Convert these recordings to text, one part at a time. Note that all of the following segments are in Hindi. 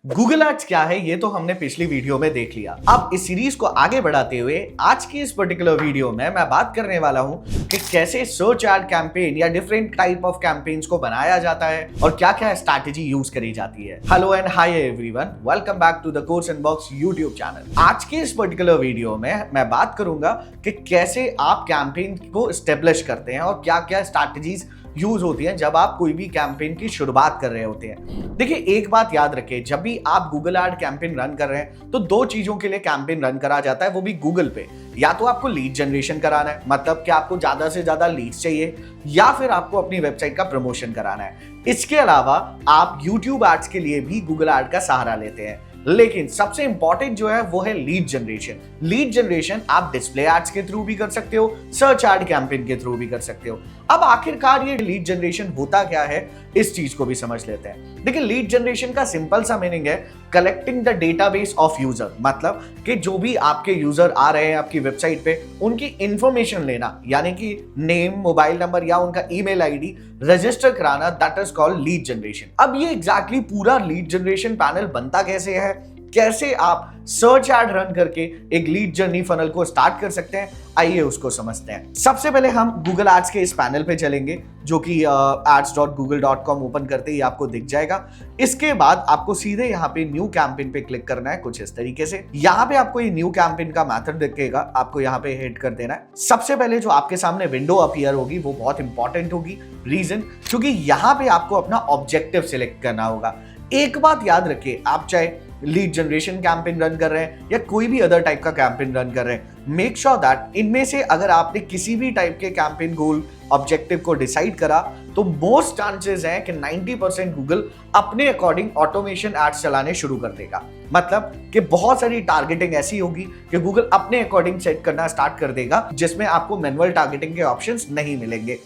गूगल एड्स क्या है ये तो हमने पिछली वीडियो में देख लिया। अब इस सीरीज को आगे बढ़ाते हुए आज की इस पर्टिकुलर वीडियो में मैं बात करने वाला हूं कि कैसे सर्च एड कैंपेन या डिफरेंट टाइप ऑफ कैंपेन्स को बनाया जाता है और क्या क्या स्ट्रैटेजी यूज करी जाती है। Hello and hi everyone, welcome back to the Course Inbox YouTube channel. आज के इस पर्टिकुलर वीडियो में मैं बात करूंगा कि कैसे आप कैंपेन को एस्टेब्लिश करते हैं और क्या क्या स्ट्रैटेजीज यूज होती है जब आप कोई भी कैंपेन की शुरुआत कर रहे होते हैं। देखिए, एक बात याद रखें, जब भी आप गूगल एड कैंपेन रन कर रहे हैं तो दो चीजों के लिए कैंपेन रन करा जाता है, वो भी गूगल पे। या तो आपको लीड जनरेशन कराना है, मतलब कि आपको ज्यादा से ज्यादा लीड्स चाहिए, या फिर आपको अपनी वेबसाइट का प्रमोशन कराना है। इसके अलावा आप यूट्यूब एड्स के लिए भी गूगल एड का सहारा लेते हैं, लेकिन सबसे इंपॉर्टेंट जो है वो है लीड जनरेशन। लीड जनरेशन आप डिस्प्ले एड्स के थ्रू भी कर सकते हो, सर्च एड कैंपेन के थ्रू भी कर सकते हो। अब आखिरकार ये लीड जनरेशन होता क्या है, इस चीज को भी समझ लेते हैं। देखिए, लीड जनरेशन का सिंपल सा मीनिंग है collecting the database of user, मतलब कि जो भी आपके यूजर आ रहे हैं आपकी वेबसाइट पे उनकी इंफॉर्मेशन लेना, यानी कि नेम, मोबाइल नंबर या उनका ईमेल आईडी रजिस्टर कराना, that is called lead generation. अब ये एग्जैक्टली पूरा लीड जनरेशन पैनल बनता कैसे है, कैसे आप सर्च एड रन करके एक लीड जर्नी फनल को स्टार्ट कर सकते हैं, आइए उसको समझते हैं। सबसे पहले हम गूगल एड्स के इस पैनल पे चलेंगे, जो कि ads.google.com ओपन करते ही आपको दिख जाएगा। इसके बाद आपको सीधे यहाँ पे न्यू कैंपेन पे क्लिक करना है, कुछ इस तरीके से। यहाँ पे आपको ये न्यू कैंपेन का मेथड दिखेगा, आपको यहाँ पे हिट कर देना है। सबसे पहले जो आपके सामने विंडो अपीयर होगी वो बहुत इंपॉर्टेंट होगी। रीजन, क्योंकि यहाँ पे आपको अपना ऑब्जेक्टिव सिलेक्ट करना होगा। एक बात याद रखिए, आप चाहे लीड जनरेशन कैंपेन रन कर रहे हैं या कोई भी अदर टाइप का कैंपेन रन कर रहे हैं, मेक श्योर दैट इनमें से अगर आपने किसी भी टाइप के कैंपेन गोल ऑब्जेक्टिव को डिसाइड करा तो मोस्ट चांसेस हैं कि 90% गूगल अपने अकॉर्डिंग ऑटोमेशन एड्स चलाने शुरू कर देगा। मतलब कि बहुत सारी टारगेटिंग ऐसी होगी कि गूगल अपने अकॉर्डिंग सेट करना स्टार्ट कर देगा, जिसमें आपको मैनुअल टारगेटिंग के ऑप्शंस नहीं मिलेंगे।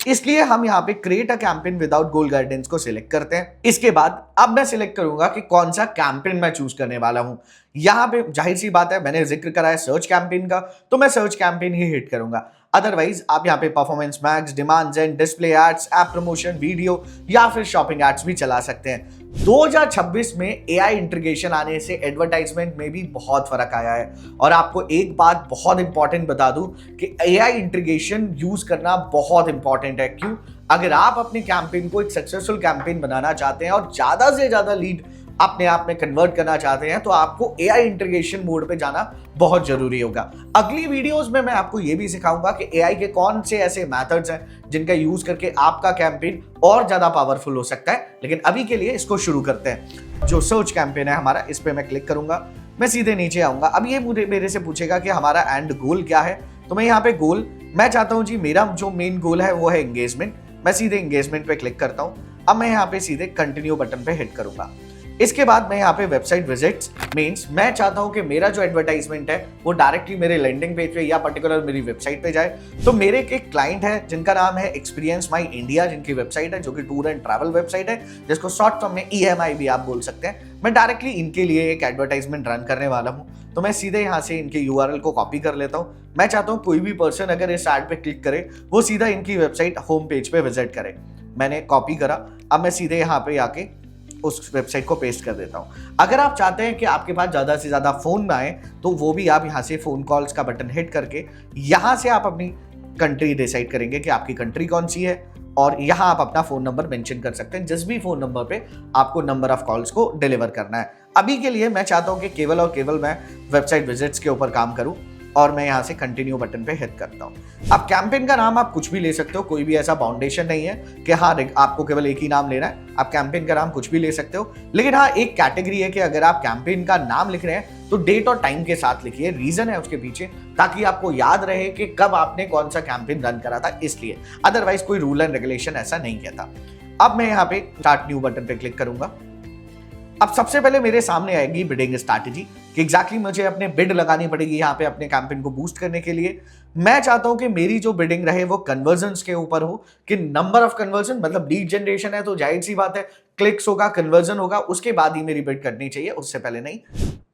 इसलिए हम यहाँ पे create a campaign without goal guidance को सिलेक्ट करते हैं। इसके बाद अब मैं सिलेक्ट करूंगा कि कौन सा कैंपेन मैं चूज करने वाला हूं। यहाँ पे जाहिर सी बात है, मैंने जिक्र करा है सर्च कैंपेन का, तो मैं सर्च कैंपेन ही हिट करूंगा। अदरवाइज आप यहाँ पे performance max, demand gen, display ads, app promotion, video या फिर शॉपिंग एड्स भी चला सकते हैं। 2026 में एआई इंटीग्रेशन आने से एडवर्टाइजमेंट में भी बहुत फर्क आया है, और आपको एक बात बहुत इंपॉर्टेंट बता दूं कि एआई इंटीग्रेशन यूज करना बहुत इंपॉर्टेंट है। क्यों? अगर आप अपने कैंपेन को एक सक्सेसफुल कैंपेन बनाना चाहते हैं और ज्यादा से ज्यादा लीड अपने आप में कन्वर्ट करना चाहते हैं, तो आपको एआई इंटीग्रेशन मोड पे जाना बहुत जरूरी होगा। अगली वीडियोस में मैं आपको ये भी सिखाऊंगा कि एआई के कौन से ऐसे मेथड्स हैं जिनका यूज करके आपका कैंपेन और ज्यादा पावरफुल हो सकता है। लेकिन अभी के लिए इसको शुरू करते हैं। जो सर्च कैंपेन है हमारा, इस पे मैं क्लिक करूंगा, मैं सीधे नीचे आऊंगा। अब ये मेरे से पूछेगा कि हमारा एंड गोल क्या है, तो मैं यहाँ पे गोल मैं चाहता हूँ जी, मेरा जो मेन गोल है वो है एंगेजमेंट। मैं सीधे एंगेजमेंट पे क्लिक करता हूँ। अब मैं यहाँ पे सीधे कंटिन्यू बटन पे हिट करूंगा। इसके बाद मैं यहाँ पे वेबसाइट विजिट्स मींस मैं चाहता हूँ कि मेरा जो एडवर्टाइजमेंट है वो डायरेक्टली मेरे लैंडिंग पेज पे या पर्टिकुलर मेरी वेबसाइट पे जाए। तो मेरे एक क्लाइंट है जिनका नाम है एक्सपीरियंस माई इंडिया, जिनकी वेबसाइट है जो कि टूर एंड ट्रैवल वेबसाइट है, जिसको शॉर्ट फॉर्म में EMI भी आप बोल सकते हैं। मैं डायरेक्टली इनके लिए एक एडवर्टाइजमेंट रन करने वाला हूँ, तो मैं सीधे यहाँ से इनके URL को कॉपी कर लेता हूँ। मैं चाहता हूँ कोई भी पर्सन अगर इस एड पे क्लिक करे वो सीधा इनकी वेबसाइट होम पेज पे विजिट करे। मैंने कॉपी करा, अब मैं सीधे यहाँ पे आके उस वेबसाइट को पेस्ट कर देता हूं। अगर आप चाहते हैं कि आपके पास ज्यादा से ज्यादा फोन ना आए, तो वो भी आप यहां से फोन कॉल्स का बटन हिट करके यहां से आप अपनी कंट्री डिसाइड करेंगे कि आपकी कंट्री कौन सी है, और यहां आप अपना फोन नंबर मेंशन कर सकते हैं, जिस भी फोन नंबर पे आपको नंबर ऑफ कॉल्स को डिलीवर करना है। अभी के लिए मैं चाहता हूं कि केवल और केवल मैं वेबसाइट विजिट्स के ऊपर काम करूं, और मैं यहाँ से कंटिन्यू बटन पे हिट करता हूँ। अब कैंपेन का नाम आप कुछ भी ले सकते हो, कोई भी ऐसा बाउंडेशन नहीं है कि हाँ आपको केवल एक ही नाम लेना है। आप कैंपेन का नाम कुछ भी ले सकते हो, लेकिन हाँ एक कैटेगरी है कि अगर आप कैंपेन का नाम लिख रहे हैं तो डेट और टाइम के साथ लिखिए। रीजन है उसके पीछे, ताकि आपको याद रहे कि कब आपने कौन सा कैंपेन रन करा था, इसलिए। अदरवाइज कोई रूल एंड रेगुलेशन ऐसा नहीं कहता। अब मैं यहाँ पे स्टार्ट न्यू बटन पे क्लिक करूंगा। अब सबसे पहले मेरे सामने आएगी बिडिंग स्ट्रैटेजी कि एग्जैक्टली मुझे अपने बिड लगानी पड़ेगी यहाँ पे अपने कैंपेन को बूस्ट करने के लिए। मैं चाहता हूं कि मेरी जो बिडिंग रहे वो कन्वर्जन्स के ऊपर हो, कि नंबर ऑफ कन्वर्जन, मतलब लीड जनरेशन है तो जाहिर सी बात है क्लिक्स होगा, कन्वर्जन होगा, उसके बाद ही मेरी बिड करनी चाहिए, उससे पहले नहीं।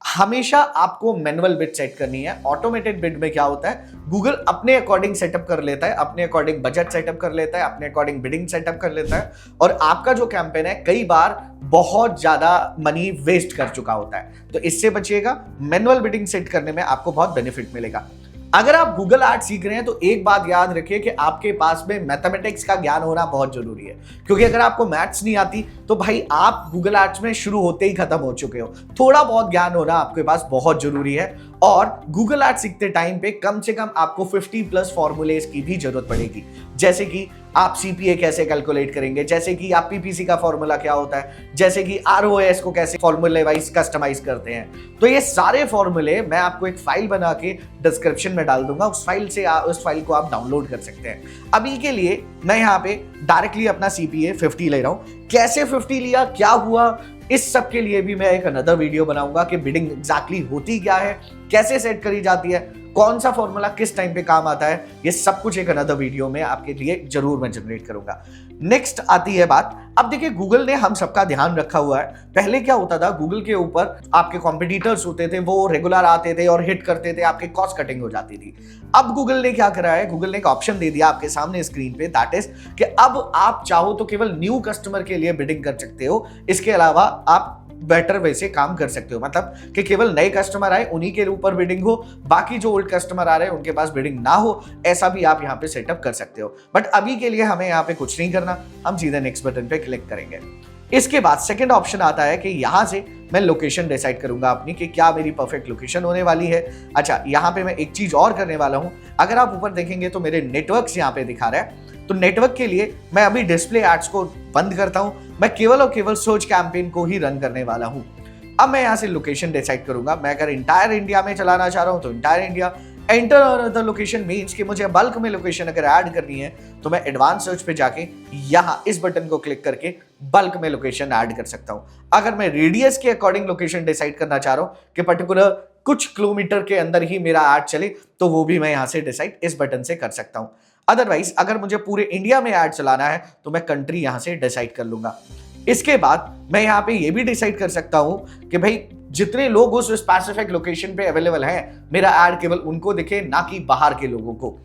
हमेशा आपको मैनुअल बिड सेट करनी है। ऑटोमेटेड बिड में क्या होता है, गूगल अपने अकॉर्डिंग सेटअप कर लेता है, अपने अकॉर्डिंग बजट सेटअप कर लेता है, अपने अकॉर्डिंग बिडिंग सेटअप कर लेता है, और आपका जो कैंपेन है कई बार बहुत ज्यादा मनी वेस्ट कर चुका होता है। तो इससे बचिएगा, मैनुअल बिडिंग सेट करने में आपको बहुत बेनिफिट मिलेगा। अगर आप गूगल एड्स सीख रहे हैं तो एक बात याद रखिए कि आपके पास में मैथमेटिक्स का ज्ञान होना बहुत जरूरी है, क्योंकि अगर आपको मैथ्स नहीं आती तो भाई आप गूगल एड्स में शुरू होते ही खत्म हो चुके हो। थोड़ा बहुत ज्ञान होना आपके पास बहुत जरूरी है, और गूगल एड्स सीखते टाइम पे कम से कम आपको 50+ फॉर्मूलेज की भी जरूरत पड़ेगी, जैसे कि आप सीपीए कैसे कैलकुलेट करेंगे, जैसे कि आप पीपीसी का फॉर्मूला क्या होता है, जैसे कि आरओएस को कैसे फॉर्मूले वाइज कस्टमाइज करते हैं। तो ये सारे फॉर्मूले मैं आपको एक फाइल बना के डिस्क्रिप्शन में डाल दूंगा, उस फाइल को आप डाउनलोड कर सकते हैं। अभी के लिए मैं यहाँ पे डायरेक्टली अपना सीपीए 50 ले रहा हूँ। कैसे 50 लिया, क्या हुआ, इस सब के लिए भी मैं एक अनदर वीडियो बनाऊंगा कि बिडिंग एग्जैक्टली होती क्या है, कैसे सेट करी जाती है, कौन सा फॉर्मूला किस टाइम पे काम आता है, ये सब कुछ एक अनदर वीडियो में आपके लिए जरूर मैं जनरेट करूंगा। नेक्स्ट आती है बात, अब देखिए गूगल ने हम सबका ध्यान रखा हुआ है। पहले क्या होता था, गूगल के ऊपर आपके कॉम्पिटिटर्स होते थे, वो रेगुलर आते थे और हिट करते थे, आपके कॉस्ट कटिंग हो जाती थी। अब गूगल ने क्या करा है, गूगल ने एक ऑप्शन दे दिया आपके सामने स्क्रीन पे, दैट इज कि अब आप चाहो तो केवल न्यू कस्टमर के लिए बिडिंग कर सकते हो, इसके अलावा आप बेटर वे से काम कर सकते हो। मतलब कि केवल नए कस्टमर आए उन्हीं के ऊपर बिडिंग हो, बाकी जो ओल्ड कस्टमर आ रहे हैं उनके पास बिडिंग ना हो, ऐसा भी आप यहाँ पे सेटअप कर सकते हो। बट अभी के लिए हमें यहाँ पे कुछ नहीं करना, हम सीधे नेक्स्ट बटन पे क्लिक करेंगे। इसके बाद सेकंड ऑप्शन आता है कि यहाँ से मैं लोकेशन डिसाइड करूंगा अपनी, कि क्या मेरी परफेक्ट लोकेशन होने वाली है। अच्छा, यहाँ पे मैं एक चीज और करने वाला हूँ, अगर आप ऊपर देखेंगे तो मेरे नेटवर्क्स यहाँ पे दिखा रहा है। तो नेटवर्क के लिए मैं अभी डिस्प्ले एड्स को बंद करता हूं, मैं केवल और केवल सर्च कैंपेन को ही रन करने वाला हूं। अब मैं यहां से लोकेशन डिसाइड करूंगा। मैं अगर इंटायर इंडिया में चलाना चाह रहा हूं तो इंटायर इंडिया। एंटर और अदर लोकेशन मीन्स कि मुझे बल्क में लोकेशन अगर ऐड करनी है तो मैं एडवांस सर्च पे जाके यहां इस बटन को क्लिक करके बल्क में लोकेशन ऐड कर सकता हूं। अगर मैं रेडियस के अकॉर्डिंग लोकेशन डिसाइड करना चाह रहा हूं कि पर्टिकुलर कुछ किलोमीटर के अंदर ही मेरा ऐड चले, तो वो भी मैं यहां से डिसाइड इस बटन से कर सकता हूं। अदरवाइज अगर मुझे पूरे इंडिया में ऐड चलाना है तो मैं कंट्री यहां से डिसाइड कर लूंगा। इसके बाद मैं यहां पे ये भी डिसाइड कर सकता हूं कि भाई जितने लोग उस स्पेसिफिक लोकेशन पे अवेलेबल हैं, मेरा ऐड केवल उनको दिखे, ना कि बाहर के लोगों को।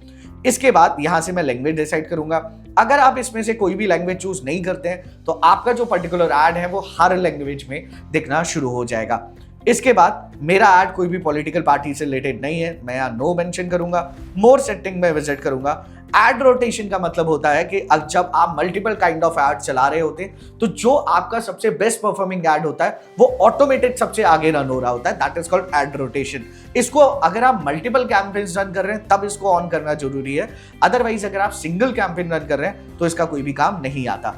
इसके बाद यहां से मैं लैंग्वेज डिसाइड करूंगा। अगर आप इसमें से कोई भी लैंग्वेज चूज नहीं करते हैं तो आपका जो पर्टिकुलर ऐड है वो हर लैंग्वेज में दिखना शुरू हो जाएगा। इसके बाद मेरा ऐड कोई भी पॉलिटिकल पार्टी से रिलेटेड नहीं है, मैं यहाँ नो मेंशन करूंगा। मोर सेटिंग में विजिट करूंगा। एड रोटेशन का मतलब होता है कि जब आप मल्टीपल काइंड ऑफ एड चला रहे होते हैं तो जो आपका सबसे बेस्ट परफॉर्मिंग एड होता है वो ऑटोमेटेड सबसे आगे रन हो रहा होता है, that is called ad rotation. इसको अगर आप मल्टीपल कैंपेन्स रन कर रहे हैं तब इसको ऑन करना जरूरी है, अदरवाइज अगर आप सिंगल कैंपेन रन कर रहे हैं तो इसका कोई भी काम नहीं आता।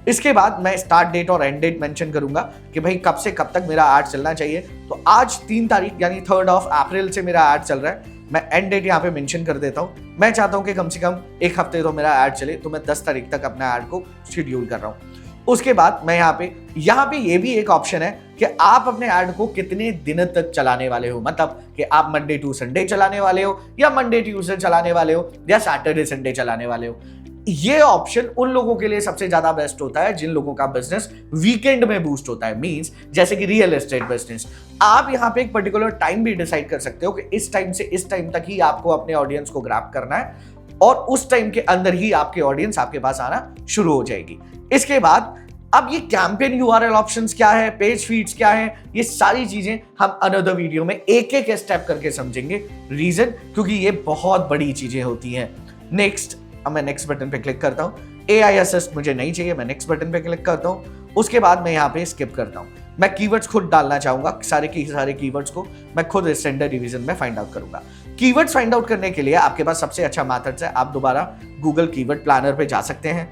इसके बाद मैं स्टार्ट डेट और एंड डेट मेंशन करूंगा कि भाई कब से कब तक मेरा ऐड चलना चाहिए। तो आज 3 तारीख यानी 3 अप्रैल से मेरा ऐड चल रहा है। मैं एंड डेट यहाँ पे मेंशन कर देता हूँ। मैं चाहता हूँ कि कम से कम 1 हफ्ते तो मेरा ऐड चले, तो मैं 10 तारीख तक अपना ऐड को शेड्यूल कर रहा हूँ। उसके बाद मैं यहाँ पे ये भी एक ऑप्शन है कि आप अपने ऐड को कितने दिन तक चलाने वाले हो, मतलब कि आप मंडे टू संडे चलाने वाले हो या मंडे ट्यूसडे चलाने वाले हो या सैटरडे संडे चलाने वाले हो। ये ऑप्शन उन लोगों के लिए सबसे ज्यादा बेस्ट होता है जिन लोगों का बिजनेस वीकेंड में बूस्ट होता है, मींस जैसे कि रियल एस्टेट बिजनेस। आप यहाँ पे एक पर्टिकुलर टाइम भी डिसाइड कर सकते हो कि इस टाइम से इस टाइम तक ही आपको अपने ऑडियंस को ग्रैब करना है और उस टाइम के अंदर ही आपके ऑडियंस आपके पास आना शुरू हो जाएगी। इसके बाद अब ये कैंपेन यूआरएल ऑप्शंस क्या है, पेज फीड्स क्या है, ये सारी चीजें हम अनदर वीडियो में एक एक स्टेप करके समझेंगे। रीजन क्योंकि ये बहुत बड़ी चीजें होती हैं। नेक्स्ट, अब मैं नेक्स्ट बटन पे क्लिक करता हूँ। AI असिस्ट मुझे नहीं चाहिए, मैं नेक्स्ट बटन पे क्लिक करता हूँ। उसके बाद मैं यहाँ पे स्किप करता हूँ। मैं कीवर्ड्स खुद डालना चाहूंगा, सारे कीवर्ड्स को मैं खुद स्टैंडर्ड डिवीजन में फाइंड आउट करूंगा। कीवर्ड्स फाइंड आउट करने के लिए आपके पास सबसे अच्छा मेथड है, आप दोबारा गूगल कीवर्ड प्लानर पे जा सकते हैं।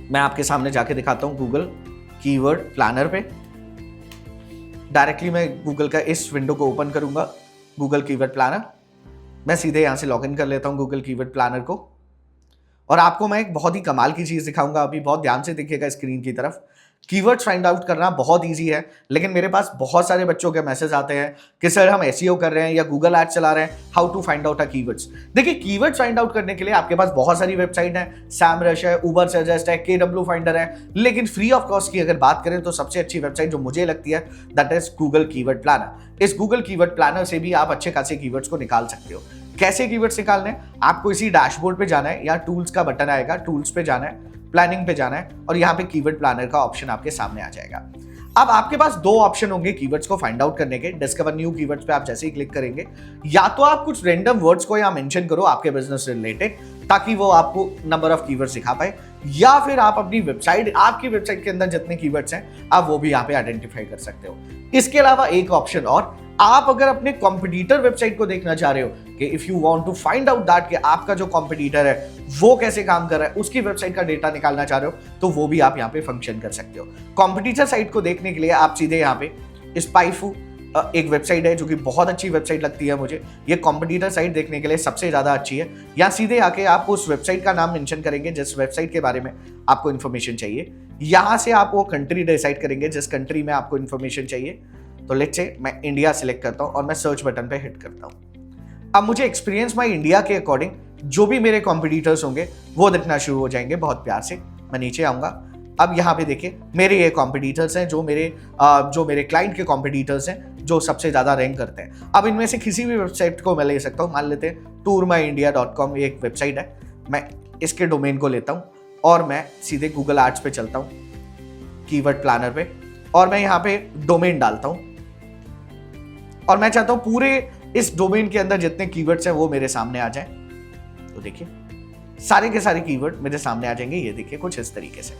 मैं आपके सामने जाके दिखाता हूँ गूगल कीवर्ड प्लानर पे। डायरेक्टली मैं गूगल का इस विंडो को ओपन करूंगा, गूगल कीवर्ड प्लानर। मैं सीधे यहां से लॉगिन कर लेता हूं गूगल कीवर्ड प्लानर को, और आपको मैं एक बहुत ही कमाल की चीज दिखाऊंगा। अभी बहुत ध्यान से देखिएगा स्क्रीन की तरफ। कीवर्ड्स फाइंड आउट करना बहुत इजी है, लेकिन मेरे पास बहुत सारे बच्चों के मैसेज आते हैं कि सर हम एसईओ कर रहे हैं या गूगल एड्स चला रहे हैं, how to find out a keywords. देखिए, कीवर्ड्स फाइंड आउट करने के लिए आपके पास बहुत सारी वेबसाइट है, सैमरश है, उबर सजेस्ट है, केडब्ल्यू फाइंडर है, लेकिन फ्री ऑफ कॉस्ट की अगर बात करें तो सबसे अच्छी वेबसाइट जो मुझे लगती है that is Google keyword planner. इस गूगल कीवर्ड प्लानर से भी आप अच्छे खासे कीवर्ड्स को निकाल सकते हो। कैसे कीवर्ड्स निकालने हैं? आपको इसी डैशबोर्ड पे जाना है, या टूल्स का बटन आएगा, टूल्स पे जाना है, प्लानिंग पे जाना है और यहाँ पे कीवर्ड प्लानर का ऑप्शन आपके सामने आ जाएगा। अब आपके पास दो ऑप्शन होंगे कीवर्ड्स को फाइंड आउट करने के। डिस्कवर न्यू कीवर्ड्स पे आप जैसे ही क्लिक करेंगे, या तो आप कुछ रैंडम वर्ड्स को यहाँ मेंशन करो आपके बिजनेस से रिलेटेड, ताकि वो आपको नंबर ऑफ कीवर्ड्स दिखा पाए, या फिर आप अपनी वेबसाइट, आपकी वेबसाइट के अंदर जितने कीवर्ड्स हैं आप वो भी यहाँ पे आइडेंटिफाई कर सकते हो। इसके अलावा एक ऑप्शन और, आप अगर अपने कॉम्पिटिटर वेबसाइट को देखना चाह रहे हो कि if you want to find out that कि आपका जो कॉम्पिटिटर है वो कैसे काम कर रहा है, उसकी वेबसाइट का डेटा निकालना चाह रहे हो, तो वो भी आप यहाँ पे फंक्शन कर सकते हो। कॉम्पिटिटर साइट को देखने के लिए आप सीधे यहाँ पे स्पाइफू एक वेबसाइट है जो कि बहुत अच्छी वेबसाइट लगती है मुझे, ये कॉम्पिटिटर साइट देखने के लिए सबसे ज्यादा अच्छी है। यहाँ सीधे आके आप उस वेबसाइट का नाम मेंशन करेंगे जिस वेबसाइट के बारे में आपको इन्फॉर्मेशन चाहिए। यहाँ से आप वो कंट्री डिसाइड करेंगे जिस कंट्री में आपको इन्फॉर्मेशन चाहिए। तो लेट्स से मैं इंडिया सिलेक्ट करता हूँ और मैं सर्च बटन पे हिट करता हूँ। अब मुझे एक्सपीरियंस माई इंडिया के अकॉर्डिंग जो भी मेरे कॉम्पिटिटर्स होंगे वो दिखना शुरू हो जाएंगे बहुत प्यार से। मैं नीचे आऊँगा, अब यहाँ पे देखिए मेरे ये कॉम्पिटिटर्स हैं जो मेरे क्लाइंट के कॉम्पिटिटर्स हैं जो सबसे ज़्यादा रैंक करते हैं। अब इनमें से किसी भी वेबसाइट को मैं ले सकता हूँ। मान लेते हैं tourmyindia.com एक वेबसाइट है, मैं इसके डोमेन को लेता हूँ और मैं सीधे गूगल एड्स पे चलता हूँ, कीवर्ड प्लानर पे, और मैं यहाँ पे डोमेन डालता हूँ और मैं चाहता हूँ पूरे इस डोमेन के अंदर जितने कीवर्ड्स हैं वो मेरे सामने आ जाएं। तो देखिए सारे के सारे कीवर्ड मेरे सामने आ जाएंगे, ये देखिए कुछ इस तरीके से।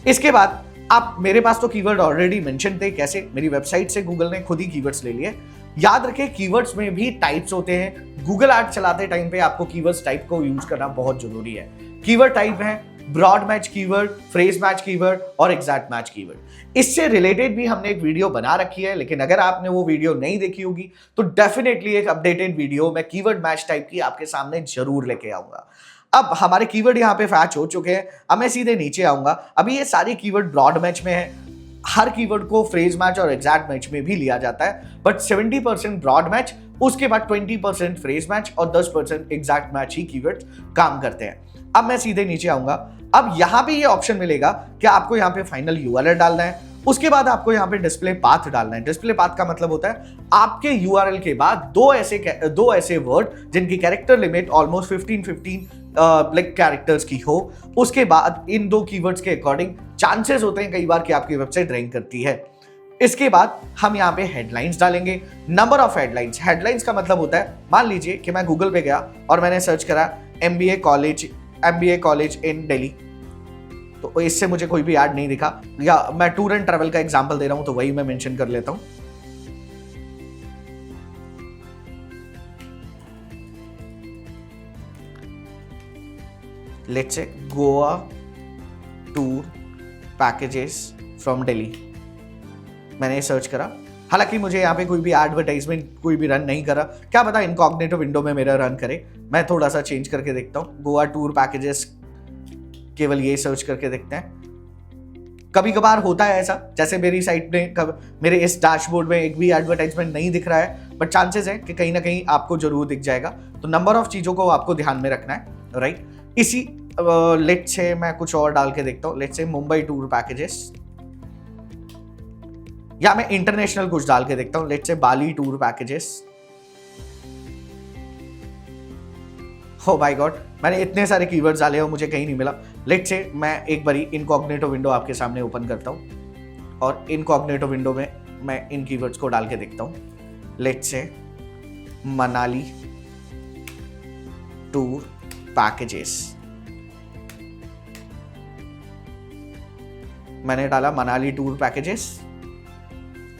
इसके बाद आप, मेरे पास तो कीवर्ड ऑलरेडी मेंशन थे, कैसे? मेरी वेबसाइट से गूगल ने खुद ही कीवर्ड्स ले लिए। याद रखें कीवर्ड्स में भी टाइप्स होते हैं। गूगल एड चलाते टाइम पे आपको कीवर्ड्स टाइप को यूज करना बहुत जरूरी है। कीवर्ड टाइप है broad match keyword, phrase match keyword और एग्जैक्ट मैच कीवर्ड। इससे रिलेटेड भी हमने एक वीडियो बना रखी है, लेकिन अगर आपने वो वीडियो नहीं देखी होगी तो डेफिनेटली एक अपडेटेड वीडियो मैं कीवर्ड मैच टाइप की आपके सामने जरूर लेके आऊंगा। अब हमारे कीवर्ड यहाँ पे फैच हो चुके हैं, अब मैं सीधे नीचे आऊंगा। अभी ये सारे कीवर्ड ब्रॉड मैच में है, हर कीवर्ड को फ्रेज मैच और एग्जैक्ट मैच में भी लिया जाता है, बट 70% ब्रॉड मैच, उसके बाद 20% फ्रेज मैच और 10% एग्जैक्ट मैच ही कीवर्ड काम करते हैं। अब मैं सीधे नीचे आऊंगा, अब यहाँ पे ये ऑप्शन मिलेगा कि आपको यहाँ पे फाइनल यूआरएल डालना है, उसके बाद आपको यहाँ पे डिस्प्ले पाथ डालना है। डिस्प्ले पाथ का मतलब होता है आपके यूआरएल के बाद दो ऐसे वर्ड जिनकी character limit almost 15 like characters की हो, उसके बाद इन दो कीवर्ड्स के अकॉर्डिंग चांसेस होते हैं कई बार कि आपकी वेबसाइट रैंक करती है। इसके बाद हम यहाँ पे हेडलाइंस डालेंगे, नंबर ऑफ हेडलाइंस। हेडलाइंस का मतलब होता है, मान लीजिए कि मैं गूगल पे गया और मैंने सर्च करा एमबीए कॉलेज इन दिल्ली, तो इससे मुझे कोई भी ऐड नहीं दिखा, या मैं टूर एंड ट्रैवल का एग्जांपल दे रहा हूं तो वही मैं मेंशन कर लेता हूं। Let's say Goa tour packages from Delhi, मैंने सर्च करा। हालांकि मुझे यहाँ पे कोई भी एडवर्टाइजमेंट कोई भी रन नहीं करा, क्या पता इनकॉग्निटो विंडो में मेरा रन करे। मैं थोड़ा सा चेंज करके देखता हूँ, गोवा टूर पैकेजेस, केवल ये सर्च करके देखते हैं। कभी कभार होता है ऐसा, जैसे मेरी साइट में मेरे इस डैशबोर्ड में एक भी एडवर्टाइजमेंट नहीं दिख रहा है, बट चांसेस है कि कहीं ना कहीं आपको जरूर दिख जाएगा। तो नंबर ऑफ चीजों को आपको ध्यान में रखना है, राइट। इसी लेट्स से मैं कुछ और डाल के देखता हूँ, let's say Mumbai tour packages, या मैं इंटरनेशनल कुछ डाल के देखता हूँ, let's say Bali tour packages. हो माय गॉड, मैंने इतने सारे कीवर्ड्स डाले और मुझे कहीं नहीं मिला। लेट्स से मैं एक बारी इनकॉग्निटो विंडो आपके सामने ओपन करता हूँ और इनकॉग्निटो विंडो में मैं इन कीवर्ड्स को डाल के देखता हूँ। Let's say Manali tour packages, मैंने डाला मनाली टूर पैकेजेस,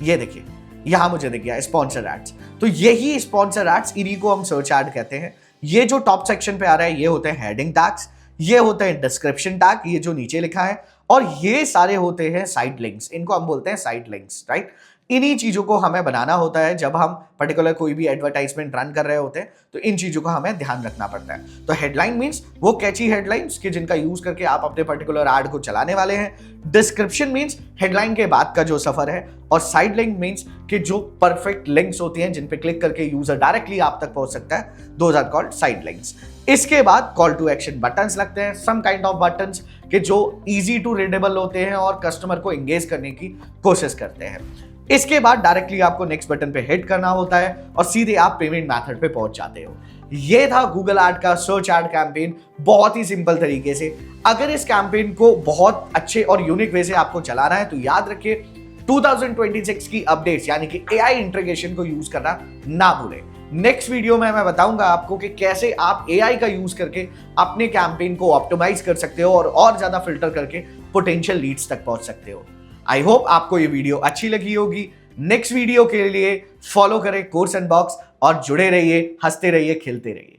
ये देखिए यहां मुझे दिख गया स्पॉन्सर एड्स। तो यही स्पॉन्सर एड्स, इन्हीं को हम सर्च एड कहते हैं। ये जो टॉप सेक्शन पे आ रहा है ये होते हैं हेडिंग टैग्स, ये होते हैं डिस्क्रिप्शन टैग, ये जो नीचे लिखा है, और ये सारे होते हैं साइट लिंक्स, इनको हम बोलते हैं साइट लिंक्स, राइट। इन्हीं चीजों को हमें बनाना होता है जब हम पर्टिकुलर कोई भी एडवर्टाइजमेंट रन कर रहे होते हैं, तो इन चीजों का हमें ध्यान रखना पड़ता है। तो हेडलाइन मींस वो कैची हेडलाइंस कि जिनका यूज करके आप अपने पर्टिकुलर एड को चलाने वाले हैं। डिस्क्रिप्शन मींस हेडलाइन के बाद का जो सफर है, और साइड लिंक मींस कि जो परफेक्ट लिंक्स होती हैं जिन पे क्लिक करके यूजर डायरेक्टली आप तक पहुंच सकता है, those are called side links. इसके बाद कॉल टू एक्शन बटन्स लगते हैं, सम काइंड ऑफ बटन्स कि जो इजी टू रीडेबल होते हैं और कस्टमर को एंगेज करने की कोशिश करते हैं। इसके बाद डायरेक्टली आपको नेक्स्ट बटन पे हिट करना होता है और सीधे आप पेमेंट मेथड पे पहुंच जाते हो। ये था गूगल एड का सर्च एड कैंपेन, बहुत ही सिंपल तरीके से। अगर इस कैंपेन को बहुत अच्छे और यूनिक वे से आपको चलाना है तो याद रखिए 2026 की अपडेट्स यानी कि एआई इंटीग्रेशन को यूज करना ना भूलें। नेक्स्ट वीडियो में मैं बताऊंगा आपको कि कैसे आप एआई का यूज करके अपने कैंपेन को ऑप्टिमाइज कर सकते हो और ज्यादा फिल्टर करके पोटेंशियल लीड्स तक पहुंच सकते हो। आई होप आपको ये वीडियो अच्छी लगी होगी। नेक्स्ट वीडियो के लिए फॉलो करें कोर्स एंड बॉक्स और जुड़े रहिए, हंसते रहिए, खिलते रहिए।